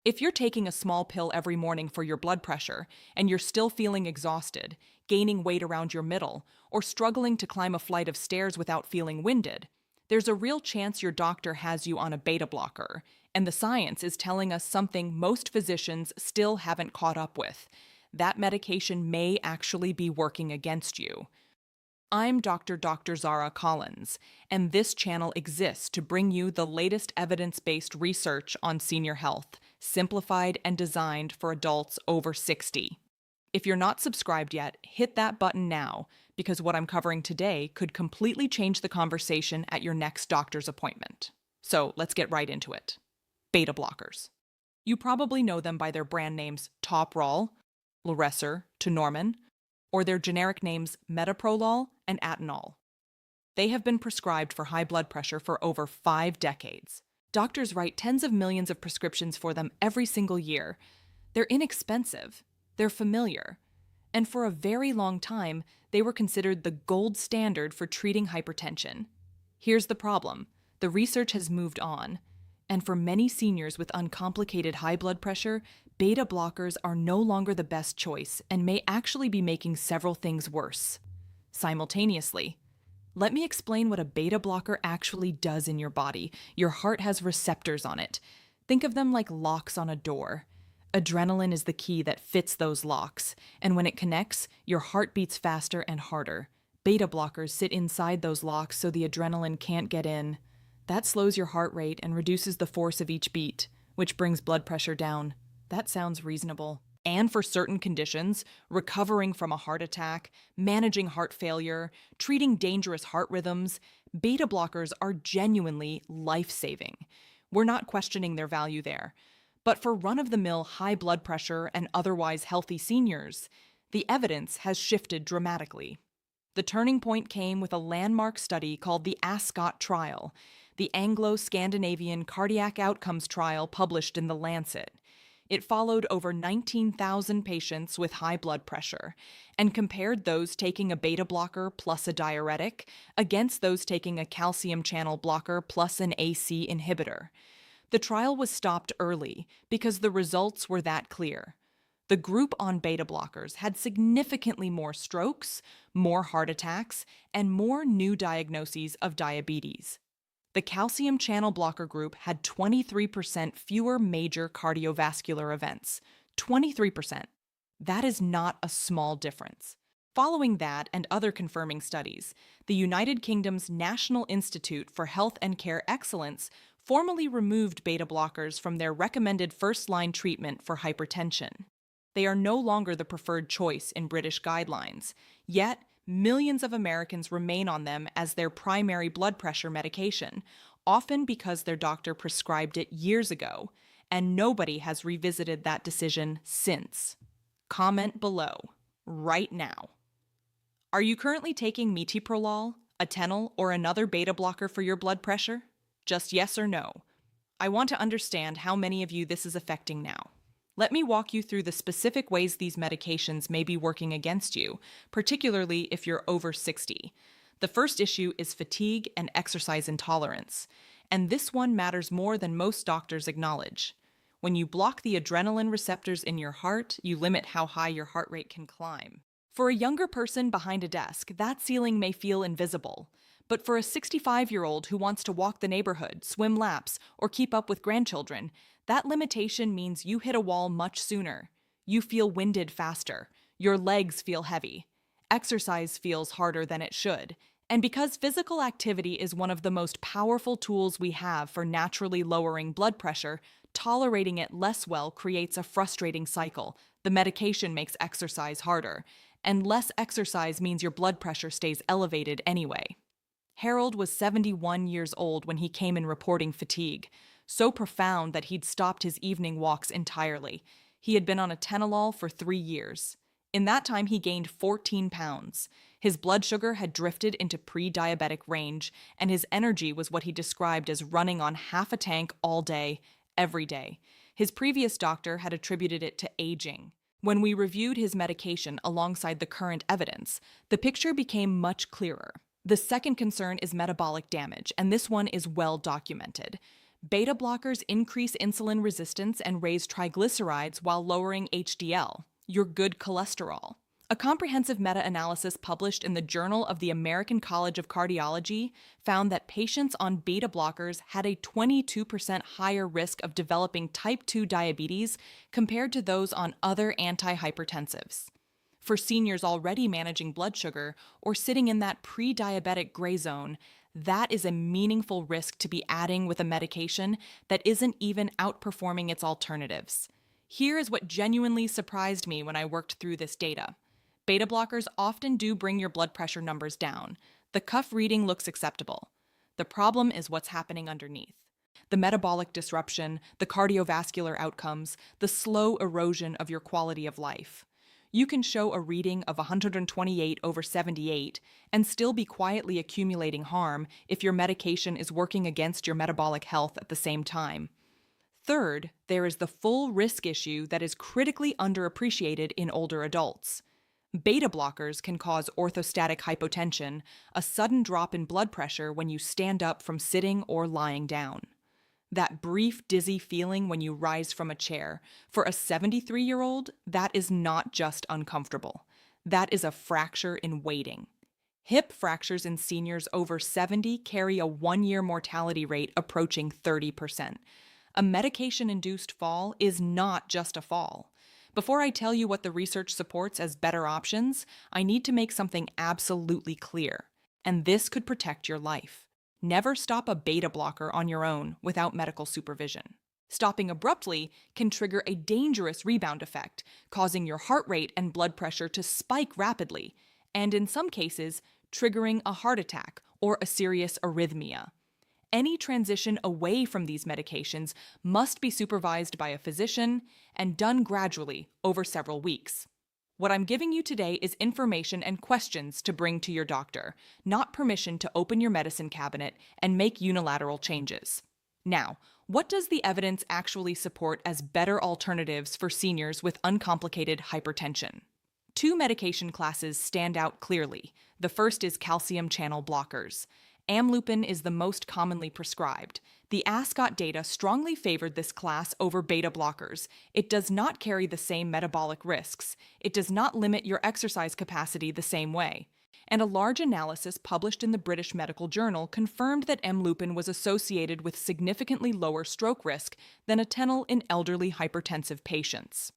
If you're taking a small pill every morning for your blood pressure and you're still feeling exhausted, gaining weight around your middle, or struggling to climb a flight of stairs without feeling winded, there's a real chance your doctor has you on a beta blocker, and the science is telling us something most physicians still haven't caught up with. That medication may actually be working against you. I'm Dr. Zara Collins, and this channel exists to bring you the latest evidence-based research on senior health, simplified and designed for adults over 60. If you're not subscribed yet, hit that button now, because what I'm covering today could completely change the conversation at your next doctor's appointment. So let's get right into it. Beta blockers. You probably know them by their brand names metoprolol, Loresor, Norman, or their generic names metoprolol and atenolol. They have been prescribed for high blood pressure for over 5 decades. Doctors write tens of millions of prescriptions for them every single year. They're inexpensive, they're familiar, and for a very long time, they were considered the gold standard for treating hypertension. Here's the problem: the research has moved on, and for many seniors with uncomplicated high blood pressure, beta blockers are no longer the best choice and may actually be making several things worse simultaneously. Let me explain what a beta blocker actually does in your body. Your heart has receptors on it. Think of them like locks on a door. Adrenaline is the key that fits those locks, and when it connects, your heart beats faster and harder. Beta blockers sit inside those locks so the adrenaline can't get in. That slows your heart rate and reduces the force of each beat, which brings blood pressure down. That sounds reasonable. And for certain conditions, recovering from a heart attack, managing heart failure, treating dangerous heart rhythms, beta blockers are genuinely life-saving. We're not questioning their value there. But for run-of-the-mill high blood pressure and otherwise healthy seniors, the evidence has shifted dramatically. The turning point came with a landmark study called the ASCOT trial, the Anglo-Scandinavian Cardiac Outcomes Trial published in The Lancet. It followed over 19,000 patients with high blood pressure and compared those taking a beta blocker plus a diuretic against those taking a calcium channel blocker plus an AC inhibitor. The trial was stopped early because the results were that clear. The group on beta blockers had significantly more strokes, more heart attacks, and more new diagnoses of diabetes. The calcium channel blocker group had 23% fewer major cardiovascular events. 23%. That is not a small difference. Following that and other confirming studies, the United Kingdom's National Institute for Health and Care Excellence formally removed beta blockers from their recommended first-line treatment for hypertension. They are no longer the preferred choice in British guidelines, yet millions of Americans remain on them as their primary blood pressure medication, often because their doctor prescribed it years ago, and nobody has revisited that decision since. Comment below, right now. Are you currently taking metoprolol, atenolol, or another beta blocker for your blood pressure? Just yes or no. I want to understand how many of you this is affecting now. Let me walk you through the specific ways these medications may be working against you, particularly if you're over 60. The first issue is fatigue and exercise intolerance, and this one matters more than most doctors acknowledge. When you block the adrenaline receptors in your heart, you limit how high your heart rate can climb. For a younger person behind a desk, that ceiling may feel invisible. But for a 65-year-old who wants to walk the neighborhood, swim laps, or keep up with grandchildren, that limitation means you hit a wall much sooner. You feel winded faster. Your legs feel heavy. Exercise feels harder than it should. And because physical activity is one of the most powerful tools we have for naturally lowering blood pressure, tolerating it less well creates a frustrating cycle. The medication makes exercise harder, and less exercise means your blood pressure stays elevated anyway. Harold was 71 years old when he came in reporting fatigue, so profound that he'd stopped his evening walks entirely. He had been on atenolol for 3 years. In that time, he gained 14 pounds. His blood sugar had drifted into pre-diabetic range, and his energy was what he described as running on half a tank all day, every day. His previous doctor had attributed it to aging. When we reviewed his medication alongside the current evidence, the picture became much clearer. The second concern is metabolic damage, and this one is well documented. Beta blockers increase insulin resistance and raise triglycerides while lowering HDL, your good cholesterol. A comprehensive meta-analysis published in the Journal of the American College of Cardiology found that patients on beta blockers had a 22% higher risk of developing type 2 diabetes compared to those on other antihypertensives. For seniors already managing blood sugar or sitting in that pre-diabetic gray zone, that is a meaningful risk to be adding with a medication that isn't even outperforming its alternatives. Here is what genuinely surprised me when I worked through this data. Beta blockers often do bring your blood pressure numbers down. The cuff reading looks acceptable. The problem is what's happening underneath. The metabolic disruption, the cardiovascular outcomes, the slow erosion of your quality of life. You can show a reading of 128/78 and still be quietly accumulating harm if your medication is working against your metabolic health at the same time. Third, there is the full risk issue that is critically underappreciated in older adults. Beta blockers can cause orthostatic hypotension, a sudden drop in blood pressure when you stand up from sitting or lying down. That brief dizzy feeling when you rise from a chair, for a 73-year-old, that is not just uncomfortable. That is a fracture in waiting. Hip fractures in seniors over 70 carry a 1-year mortality rate approaching 30%. A medication-induced fall is not just a fall. Before I tell you what the research supports as better options, I need to make something absolutely clear, and this could protect your life. Never stop a beta blocker on your own without medical supervision. Stopping abruptly can trigger a dangerous rebound effect, causing your heart rate and blood pressure to spike rapidly, and in some cases, triggering a heart attack or a serious arrhythmia. Any transition away from these medications must be supervised by a physician and done gradually over several weeks. What I'm giving you today is information and questions to bring to your doctor, not permission to open your medicine cabinet and make unilateral changes. Now, what does the evidence actually support as better alternatives for seniors with uncomplicated hypertension? Two medication classes stand out clearly. The first is calcium channel blockers. Amlopin is the most commonly prescribed. The ASCOT data strongly favored this class over beta blockers. It does not carry the same metabolic risks. It does not limit your exercise capacity the same way. And a large analysis published in the British Medical Journal confirmed that amlopin was associated with significantly lower stroke risk than atenolol in elderly hypertensive patients.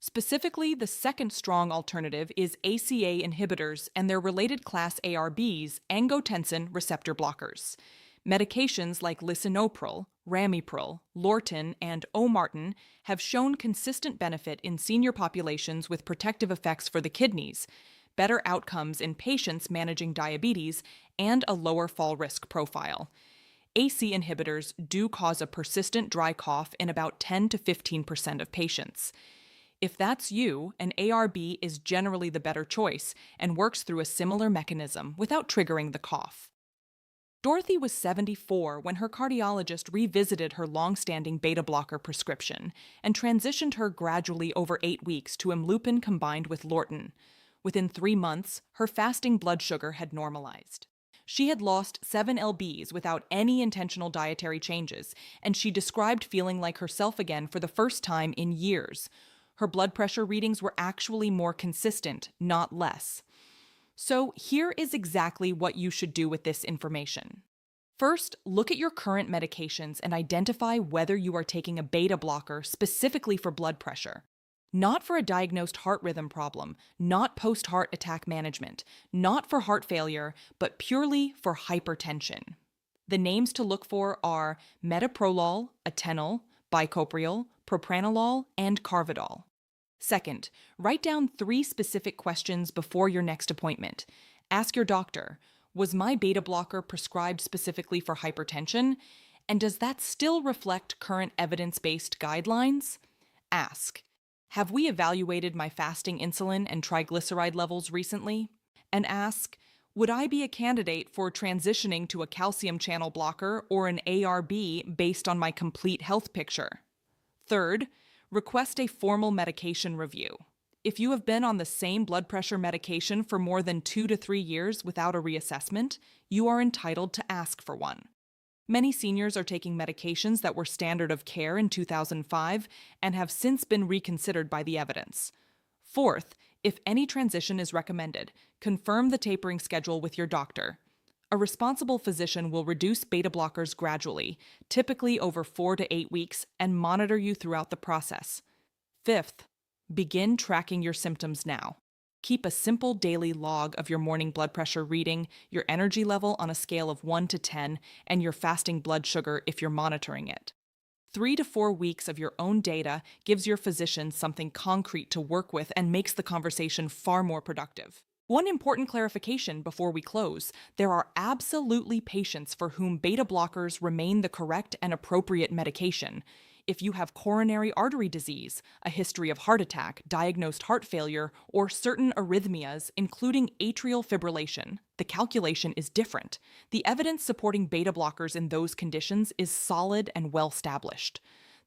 Specifically, the second strong alternative is ACA inhibitors and their related class ARBs, angiotensin receptor blockers. Medications like lisinopril, ramipril, Lortin, and Omartin have shown consistent benefit in senior populations with protective effects for the kidneys, better outcomes in patients managing diabetes, and a lower fall risk profile. AC inhibitors do cause a persistent dry cough in about 10 to 15% of patients. If that's you, an ARB is generally the better choice and works through a similar mechanism without triggering the cough. Dorothy was 74 when her cardiologist revisited her long-standing beta blocker prescription and transitioned her gradually over 8 weeks to amlopin combined with Lortin. Within 3 months, her fasting blood sugar had normalized. She had lost 7 lbs without any intentional dietary changes, and she described feeling like herself again for the first time in years. Her blood pressure readings were actually more consistent, not less. So here is exactly what you should do with this information. First, look at your current medications and identify whether you are taking a beta blocker specifically for blood pressure. Not for a diagnosed heart rhythm problem, not post-heart attack management, not for heart failure, but purely for hypertension. The names to look for are metoprolol, atenolol, bicopriol, propranolol, and carvedal. Second, write down 3 specific questions before your next appointment. Ask your doctor, was my beta blocker prescribed specifically for hypertension? And does that still reflect current evidence-based guidelines? Ask, have we evaluated my fasting insulin and triglyceride levels recently? And ask, would I be a candidate for transitioning to a calcium channel blocker or an ARB based on my complete health picture? Third, request a formal medication review. If you have been on the same blood pressure medication for more than 2 to 3 years without a reassessment, you are entitled to ask for one. Many seniors are taking medications that were standard of care in 2005 and have since been reconsidered by the evidence. Fourth, if any transition is recommended, confirm the tapering schedule with your doctor. A responsible physician will reduce beta blockers gradually, typically over 4 to 8 weeks, and monitor you throughout the process. Fifth, begin tracking your symptoms now. Keep a simple daily log of your morning blood pressure reading, your energy level on a scale of 1 to 10, and your fasting blood sugar if you're monitoring it. 3 to 4 weeks of your own data gives your physician something concrete to work with and makes the conversation far more productive. One important clarification before we close: there are absolutely patients for whom beta blockers remain the correct and appropriate medication. If you have coronary artery disease, a history of heart attack, diagnosed heart failure, or certain arrhythmias, including atrial fibrillation, the calculation is different. The evidence supporting beta blockers in those conditions is solid and well established.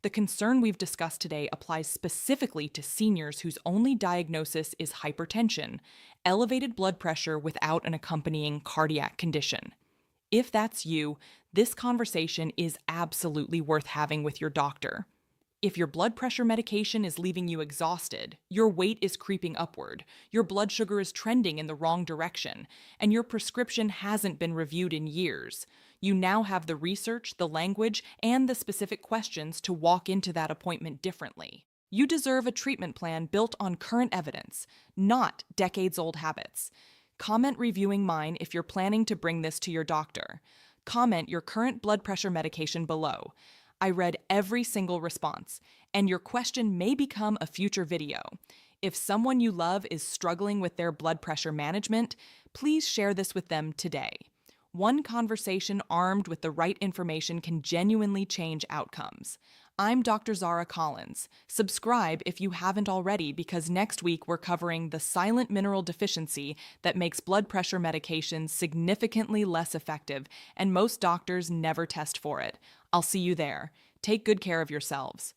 The concern we've discussed today applies specifically to seniors whose only diagnosis is hypertension, elevated blood pressure without an accompanying cardiac condition. If that's you, this conversation is absolutely worth having with your doctor. If your blood pressure medication is leaving you exhausted, your weight is creeping upward, your blood sugar is trending in the wrong direction, and your prescription hasn't been reviewed in years, you now have the research, the language, and the specific questions to walk into that appointment differently. You deserve a treatment plan built on current evidence, not decades-old habits. Comment reviewing mine if you're planning to bring this to your doctor. Comment your current blood pressure medication below. I read every single response, and your question may become a future video. If someone you love is struggling with their blood pressure management, please share this with them today. One conversation armed with the right information can genuinely change outcomes. I'm Dr. Zara Collins. Subscribe if you haven't already, because next week we're covering the silent mineral deficiency that makes blood pressure medications significantly less effective, and most doctors never test for it. I'll see you there. Take good care of yourselves.